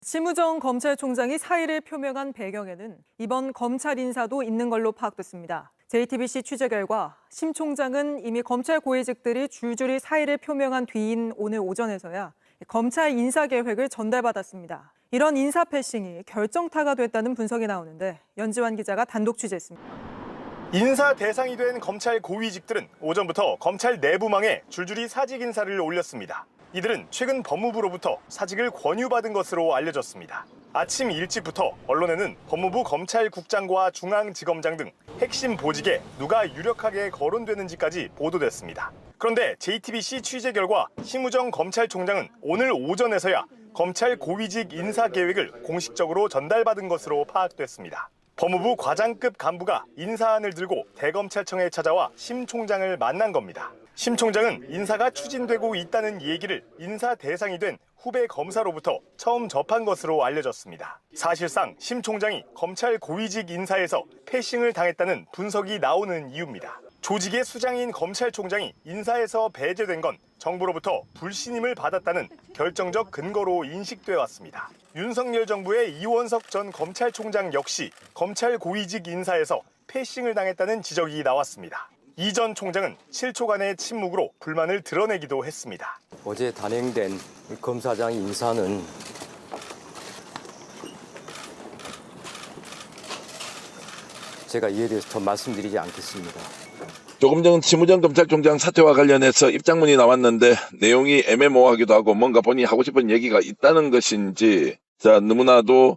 심우정 검찰총장이 사의를 표명한 배경에는 이번 검찰 인사도 있는 걸로 파악됐습니다. JTBC 취재 결과 심 총장은 이미 검찰 고위직들이 줄줄이 사의를 표명한 뒤인 오늘 오전에서야 검찰 인사 계획을 전달받았습니다. 이런 인사 패싱이 결정타가 됐다는 분석이 나오는데 연지환 기자가 단독 취재했습니다. 인사 대상이 된 검찰 고위직들은 오전부터 검찰 내부망에 줄줄이 사직 인사를 올렸습니다. 이들은 최근 법무부로부터 사직을 권유받은 것으로 알려졌습니다. 아침 일찍부터 언론에는 법무부 검찰국장과 중앙지검장 등 핵심 보직에 누가 유력하게 거론되는지까지 보도됐습니다. 그런데 JTBC 취재 결과 심우정 검찰총장은 오늘 오전에서야 검찰 고위직 인사 계획을 공식적으로 전달받은 것으로 파악됐습니다. 법무부 과장급 간부가 인사안을 들고 대검찰청에 찾아와 심 총장을 만난 겁니다. 심 총장은 인사가 추진되고 있다는 얘기를 인사 대상이 된 후배 검사로부터 처음 접한 것으로 알려졌습니다. 사실상 심 총장이 검찰 고위직 인사에서 패싱을 당했다는 분석이 나오는 이유입니다. 조직의 수장인 검찰총장이 인사에서 배제된 건 정부로부터 불신임을 받았다는 결정적 근거로 인식돼 왔습니다. 윤석열 정부의 이원석 전 검찰총장 역시 검찰 고위직 인사에서 패싱을 당했다는 지적이 나왔습니다. 이 전 총장은 7초간의 침묵으로 불만을 드러내기도 했습니다. 어제 단행된 검사장 인사는 제가 이에 대해서 더 말씀드리지 않겠습니다. 조금 전 심우정 검찰총장 사퇴와 관련해서 입장문이 나왔는데 내용이 애매모호하기도 하고 뭔가 본인이 하고 싶은 얘기가 있다는 것인지 너무나도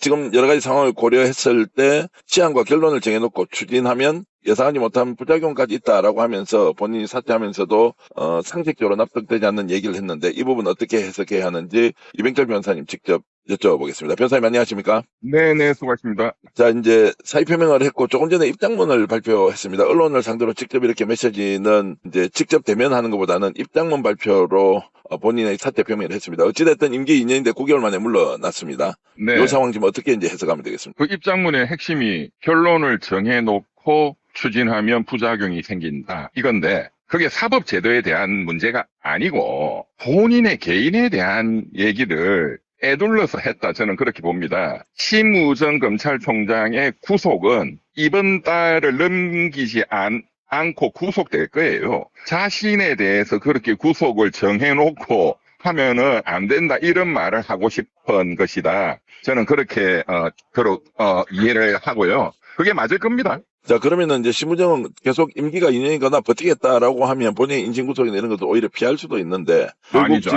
지금 여러 가지 상황을 고려했을 때 시한과 결론을 정해놓고 추진하면 예상하지 못한 부작용까지 있다라고 하면서 본인이 사퇴하면서도 상식적으로 납득되지 않는 얘기를 했는데 이 부분 어떻게 해석해야 하는지 이병철 변호사님 직접 여쭤보겠습니다. 변호사님 안녕하십니까? 네네, 수고하십니다. 자, 이제 사의 표명을 했고 조금 전에 입장문을 발표했습니다. 언론을 상대로 직접 이렇게 메시지는 이제 직접 대면하는 것보다는 입장문 발표로 본인의 사퇴 표명을 했습니다. 어찌됐든 임기 2년인데 9개월 만에 물러났습니다. 네. 이 상황 지금 어떻게 이제 해석하면 되겠습니까? 그 입장문의 핵심이 결론을 정해놓고 추진하면 부작용이 생긴다. 이건데, 그게 사법제도에 대한 문제가 아니고 본인의 개인에 대한 얘기를 애둘러서 했다. 저는 그렇게 봅니다. 심우정 검찰총장의 구속은 이번 달을 넘기지 않고 구속될 거예요. 자신에 대해서 그렇게 구속을 정해놓고 하면은 안 된다. 이런 말을 하고 싶은 것이다. 저는 그렇게 이해를 하고요. 그게 맞을 겁니다. 자, 그러면은 이제 심우정은 계속 임기가 2년이거나 버티겠다라고 하면 본인의 인신구속이나 이런 것도 오히려 피할 수도 있는데. 아니죠.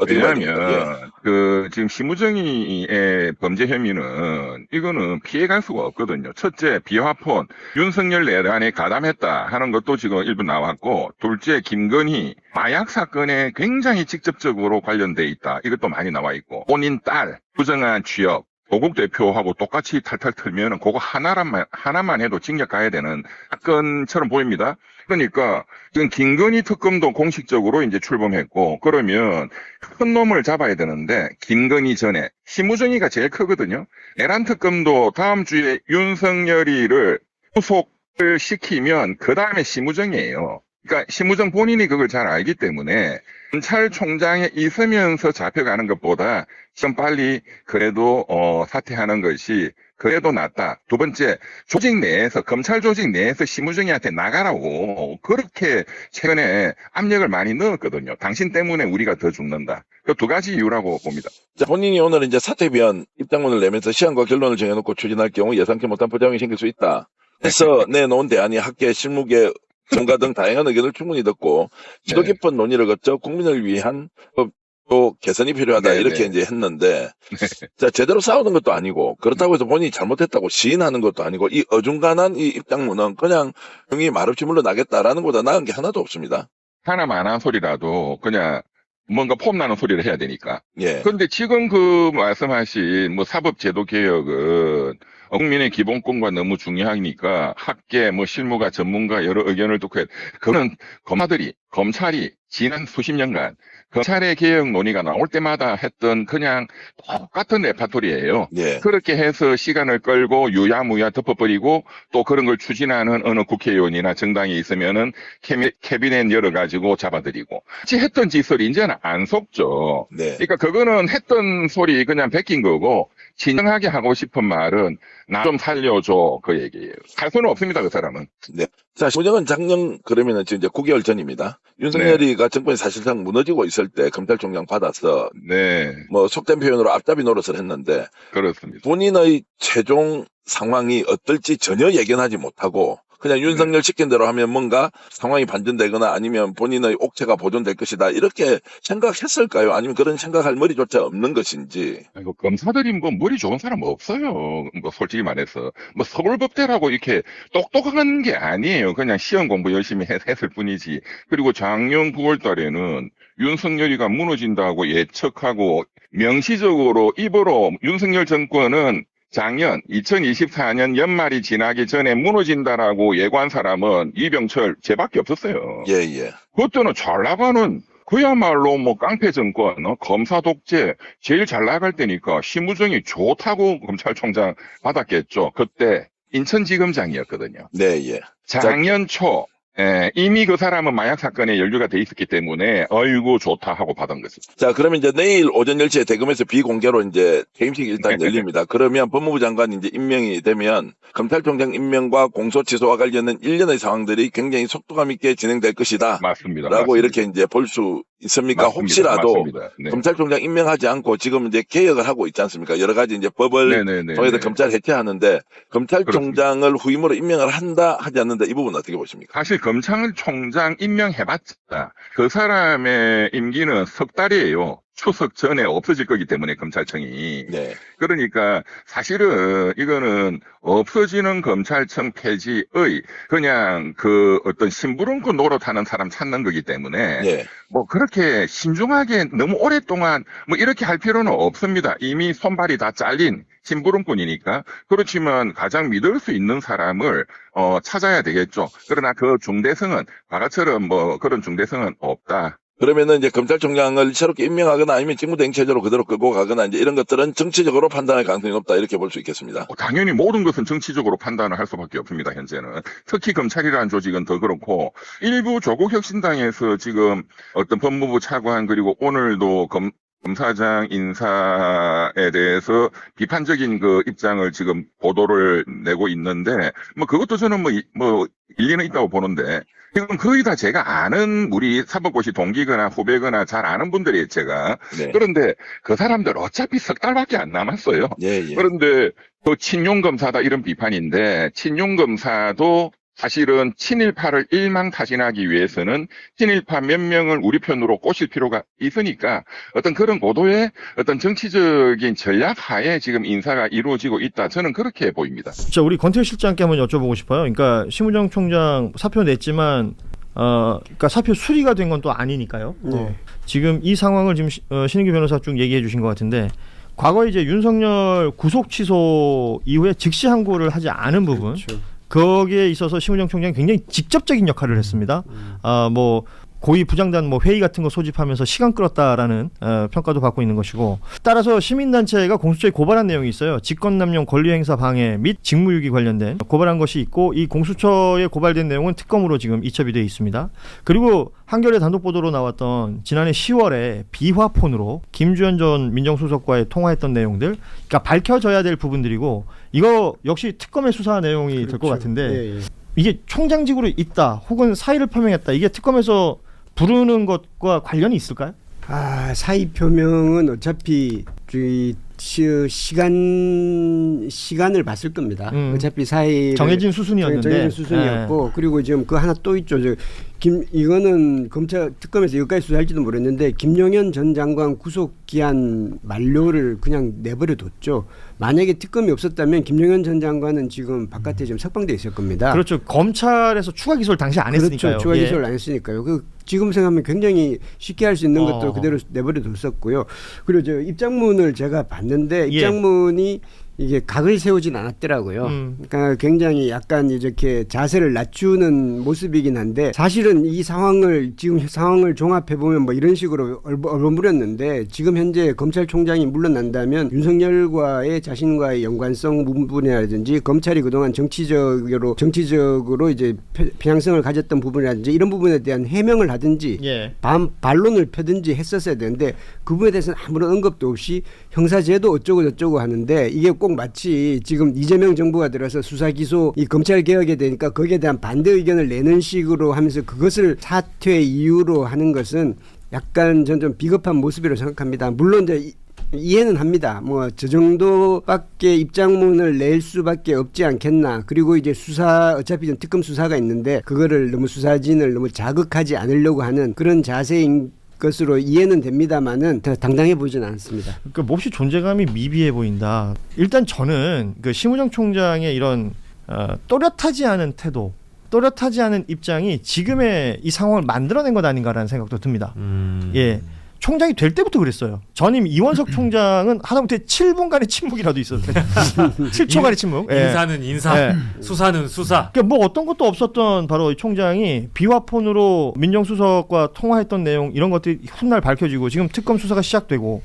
왜냐하면, 예. 지금 심우정이의 범죄 혐의는, 이거는 피해갈 수가 없거든요. 첫째, 비화폰, 윤석열 내란에 가담했다 하는 것도 지금 일부 나왔고, 둘째, 김건희, 마약 사건에 굉장히 직접적으로 관련돼 있다. 이것도 많이 나와 있고, 본인 딸, 부정한 취업, 조국 대표하고 똑같이 탈탈 털면 그거 하나만 해도 징역 가야 되는 사건처럼 보입니다. 그러니까 지금 김건희 특검도 공식적으로 이제 출범했고 그러면 큰 놈을 잡아야 되는데 김건희 전에 심우정이가 제일 크거든요. 내란 특검도 다음 주에 윤석열이를 구속을 시키면 그 다음에 심우정이에요. 그러니까 심우정 본인이 그걸 잘 알기 때문에 검찰총장에 있으면서 잡혀가는 것보다 좀 빨리 그래도 사퇴하는 것이 그래도 낫다. 두 번째, 조직 내에서 검찰 조직 내에서 심우정이한테 나가라고 그렇게 최근에 압력을 많이 넣었거든요. 당신 때문에 우리가 더 죽는다. 그 두 가지 이유라고 봅니다. 자, 본인이 오늘 이제 사퇴 위한 입장문을 내면서 시한과 결론을 정해놓고 추진할 경우 예상치 못한 부작용이 생길 수 있다. 해서 내놓은 대안이 학계, 실무계, 전가 등 다양한 의견을 충분히 듣고 지도 깊은 논의를 거쳐 국민을 위한 법도 개선이 필요하다. 이렇게 이제 했는데 자, 제대로 싸우는 것도 아니고 그렇다고 해서 본인이 잘못했다고 시인하는 것도 아니고 이 어중간한 이 입장문은 그냥 형이 말없이 물러나겠다라는 것보다 나은 게 하나도 없습니다. 하나만 한 소리라도 그냥 뭔가 폼나는 소리를 해야 되니까. 예. 그런데 지금 그 말씀하신 뭐 사법제도 개혁은 국민의 기본권과 너무 중요하니까 학계, 실무가 전문가 여러 의견을 듣고 그거는 검찰이 지난 수십 년간 검찰의 개혁 논의가 나올 때마다 했던 그냥 똑같은 레파토리예요. 예. 그렇게 해서 시간을 끌고 유야무야 덮어버리고 또 그런 걸 추진하는 어느 국회의원이나 정당이 있으면은 캐비넷 열어가지고 잡아들이고 같이 했던 짓을 이제는 안 속죠. 네. 그러니까 그거는 했던 소리 그냥 베낀 거고 진정하게 하고 싶은 말은 나 좀 살려줘 그 얘기예요. 할 수는 없습니다 그 사람은. 네. 자, 심우정은 작년 그러면은 지금 이제 9개월 전입니다. 윤석열이가 정권이 사실상 무너지고 있을 때 검찰총장 받아서 네, 뭐 속된 표현으로 앞잡이 노릇을 했는데 그렇습니다. 본인의 최종 상황이 어떨지 전혀 예견하지 못하고 그냥 윤석열 시킨 대로 하면 뭔가 상황이 반전되거나 아니면 본인의 옥체가 보존될 것이다 이렇게 생각했을까요? 아니면 그런 생각할 머리조차 없는 것인지. 아이고, 검사들이 뭐 머리 좋은 사람 없어요. 뭐 솔직히 말해서 뭐 서울법대라고 이렇게 똑똑한 게 아니에요. 그냥 시험 공부 열심히 했을 뿐이지. 그리고 작년 9월 달에는 윤석열이가 무너진다고 예측하고 명시적으로 입으로 윤석열 정권은 작년 2024년 연말이 지나기 전에 무너진다라고 예고한 사람은 이병철 쟤밖에 없었어요. 예, 예. 그때는 잘 나가는 그야말로 뭐 깡패 정권, 검사 독재 제일 잘 나갈 때니까 심우정이 좋다고 검찰총장 받았겠죠. 그때 인천지검장이었거든요. 네, 예. 작년 초 이미 그 사람은 마약 사건에 연루가 돼 있었기 때문에 어이구 좋다 하고 받은 것입니다. 자, 그러면 이제 내일 오전 10시에 대검에서 비공개로 이제 퇴임식이 일단 열립니다. 그러면 법무부 장관이 이제 임명이 되면 검찰총장 임명과 공소취소와 관련된 일련의 상황들이 굉장히 속도감 있게 진행될 것이다. 맞습니다. 라고 맞습니다. 이렇게 이제 볼 수 있습니까? 맞습니다. 혹시라도 맞습니다. 네. 검찰총장 임명하지 않고 지금 이제 개혁을 하고 있지 않습니까? 여러 가지 이제 법을 네네네. 통해서 검찰 해체하는데 검찰총장을 후임으로 임명을 한다 하지 않는다 이 부분 어떻게 보십니까? 사실 검찰총장 임명해봤자 그 사람의 임기는 석 달이에요. 추석 전에 없어질 거기 때문에 검찰청이. 네. 그러니까 사실은 이거는 없어지는 검찰청 폐지의 그냥 그 어떤 심부름꾼 노릇하는 사람 찾는 거기 때문에 네. 뭐 그렇게 신중하게 너무 오랫동안 뭐 이렇게 할 필요는 없습니다. 이미 손발이 다 잘린 심부름꾼이니까. 그렇지만 가장 믿을 수 있는 사람을 찾아야 되겠죠. 그러나 그 중대성은 과거처럼 뭐 그런 중대성은 없다. 그러면은 이제 검찰총장을 새롭게 임명하거나 아니면 직무대행 체제로 그대로 끌고 가거나 이제 이런 것들은 정치적으로 판단할 가능성이 높다 이렇게 볼 수 있겠습니다. 당연히 모든 것은 정치적으로 판단을 할 수밖에 없습니다. 현재는. 특히 검찰이라는 조직은 더 그렇고 일부 조국혁신당에서 지금 어떤 법무부 차관 그리고 오늘도 검사장 인사에 대해서 비판적인 그 입장을 지금 보도를 내고 있는데 뭐 그것도 저는 뭐 일리는 있다고 보는데 이건 거의 다 제가 아는 우리 사법고시 동기거나 후배거나 잘 아는 분들이에요, 제가. 네. 그런데 그 사람들 어차피 석 달밖에 안 남았어요. 예, 예. 그런데 또 친윤검사다 이런 비판인데 친윤검사도 사실은 친일파를 일망타진하기 위해서는 친일파 몇 명을 우리 편으로 꼬실 필요가 있으니까 어떤 그런 고도의 어떤 정치적인 전략 하에 지금 인사가 이루어지고 있다. 저는 그렇게 보입니다. 자, 우리 권태우 실장께 한번 여쭤보고 싶어요. 그러니까 심우정 총장 사표 냈지만 그러니까 사표 수리가 된 건 또 아니니까요. 네. 지금 이 상황을 지금 신인규 변호사 쭉 얘기해 주신 것 같은데 과거에 이제 윤석열 구속 취소 이후에 즉시 항고를 하지 않은 부분 그렇죠. 거기에 있어서 심우정 총장이 굉장히 직접적인 역할을 했습니다. 뭐 고위 부장단 뭐 회의 같은 거 소집하면서 시간 끌었다라는 평가도 받고 있는 것이고 따라서 시민단체가 공수처에 고발한 내용이 있어요. 직권남용 권리행사 방해 및 직무유기 관련된 고발한 것이 있고 이 공수처에 고발된 내용은 특검으로 지금 이첩이 되어 있습니다. 그리고 한겨레 단독 보도로 나왔던 지난해 10월에 비화폰으로 김주현 전 민정수석과의 통화했던 내용들 그러니까 밝혀져야 될 부분들이고 이거 역시 특검의 수사 내용이 될 것 같은데 예, 예. 이게 총장직으로 있다 혹은 사의를 표명했다 이게 특검에서 부르는 것과 관련이 있을까요? 사의 표명은 어차피 시간을 봤을 겁니다. 어차피 사의 정해진 수순이었는데 정해진 수순이었고 그리고 지금 그 하나 또 있죠. 이거는 검찰 특검에서 여기까지 수사할지도 모르겠는데 김용현 전 장관 구속 기한 만료를 그냥 내버려 뒀죠. 만약에 특검이 없었다면 김용현 전 장관은 지금 바깥에 지금 석방돼 있을 겁니다. 그렇죠. 검찰에서 추가 기소를 당시 안 했으니까요. 그렇죠. 추가 기소를 안 했으니까요. 지금 생각하면 굉장히 쉽게 할 수 있는 것도 그대로 내버려 뒀었고요. 그리고 저 입장문을 제가 봤는데 입장문이 이게 각을 세우진 않았더라고요. 그러니까 굉장히 약간 이렇게 자세를 낮추는 모습이긴 한데 사실은 이 상황을 지금 상황을 종합해 보면 뭐 이런 식으로 얼버무렸는데 지금 현재 검찰총장이 물러난다면 윤석열과의 자신과의 연관성 부분이라든지 검찰이 그동안 정치적으로 이제 편향성을 가졌던 부분이라든지 이런 부분에 대한 해명을 하든지 예. 반론을 펴든지 했었어야 되는데 그 부분에 대해서는 아무런 언급도 없이 형사제도 어쩌고 저쩌고 하는데 이게 꼭 마치 지금 이재명 정부가 들어서 수사 기소 이 검찰 개혁에 되니까 거기에 대한 반대 의견을 내는 식으로 하면서 그것을 사퇴 이유로 하는 것은 약간 전 좀 비겁한 모습이라고 생각합니다. 물론 이제 이해는 합니다. 뭐 저 정도밖에 입장문을 낼 수밖에 없지 않겠나. 그리고 이제 수사 어차피 좀 특검 수사가 있는데 그거를 너무 수사진을 너무 자극하지 않으려고 하는 그런 자세인 것으로 이해는 됩니다만은 당당해 보이지는 않습니다. 그러니까 몹시 존재감이 미비해 보인다. 일단 저는 그 심우정 총장의 이런 또렷하지 않은 태도, 또렷하지 않은 입장이 지금의 이 상황을 만들어낸 것 아닌가라는 생각도 듭니다. 예. 총장이 될 때부터 그랬어요. 전임 이원석 총장은 하다못해 7분간의 침묵이라도 있었어요. 7초간의 침묵. 예. 인사는 인사, 예. 수사는 수사. 그러니까 뭐 어떤 것도 없었던 바로 이 총장이 비화폰으로 민정수석과 통화했던 내용 이런 것들이 훗날 밝혀지고 지금 특검 수사가 시작되고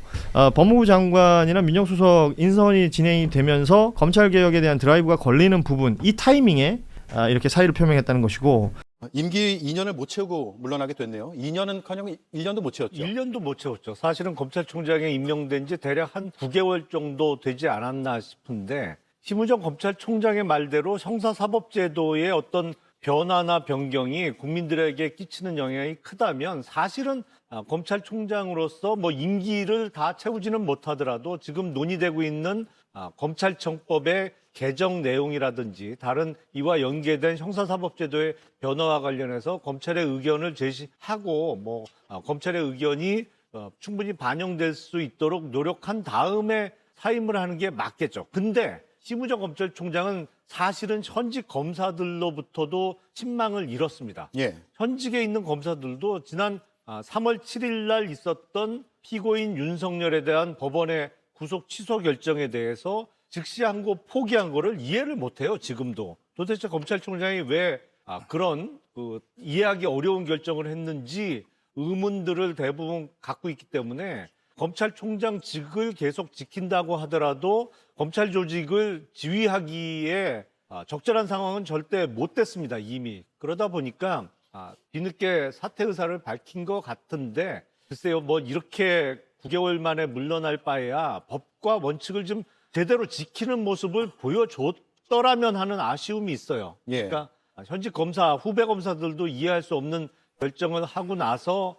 법무부 장관이나 민정수석 인선이 진행이 되면서 검찰개혁에 대한 드라이브가 걸리는 부분 이 타이밍에 이렇게 사의를 표명했다는 것이고 임기 2년을 못 채우고 물러나게 됐네요. 2년은커녕 1년도 못 채웠죠. 1년도 못 채웠죠. 사실은 검찰총장에 임명된 지 대략 한 9개월 정도 되지 않았나 싶은데 심우정 검찰총장의 말대로 형사사법제도의 어떤 변화나 변경이 국민들에게 끼치는 영향이 크다면 사실은 검찰총장으로서 뭐 임기를 다 채우지는 못하더라도 지금 논의되고 있는 검찰청법의 개정 내용이라든지 다른 이와 연계된 형사사법제도의 변화와 관련해서 검찰의 의견을 제시하고 뭐 검찰의 의견이 충분히 반영될 수 있도록 노력한 다음에 사임을 하는 게 맞겠죠. 근데 심우정 검찰총장은 사실은 현직 검사들로부터도 신망을 잃었습니다. 예. 현직에 있는 검사들도 지난 3월 7일 날 있었던 피고인 윤석열에 대한 법원의 구속 취소 결정에 대해서 즉시 항고 포기한 거를 이해를 못해요. 지금도. 도대체 검찰총장이 왜 그런 이해하기 어려운 결정을 했는지 의문들을 대부분 갖고 있기 때문에 검찰총장직을 계속 지킨다고 하더라도 검찰 조직을 지휘하기에 적절한 상황은 절대 못 됐습니다. 이미. 그러다 보니까 뒤늦게 사퇴 의사를 밝힌 것 같은데 글쎄요. 뭐 이렇게 9개월 만에 물러날 바에야 법과 원칙을 좀 제대로 지키는 모습을 보여줬더라면 하는 아쉬움이 있어요. 예. 그러니까 현직 검사, 후배 검사들도 이해할 수 없는 결정을 하고 나서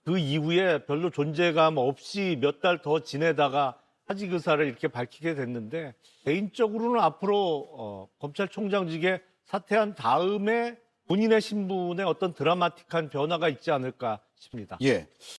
그 이후에 별로 존재감 없이 몇 달 더 지내다가 사직 의사를 이렇게 밝히게 됐는데 개인적으로는 앞으로 검찰총장직에 사퇴한 다음에 본인의 신분에 어떤 드라마틱한 변화가 있지 않을까 싶습니다. 예.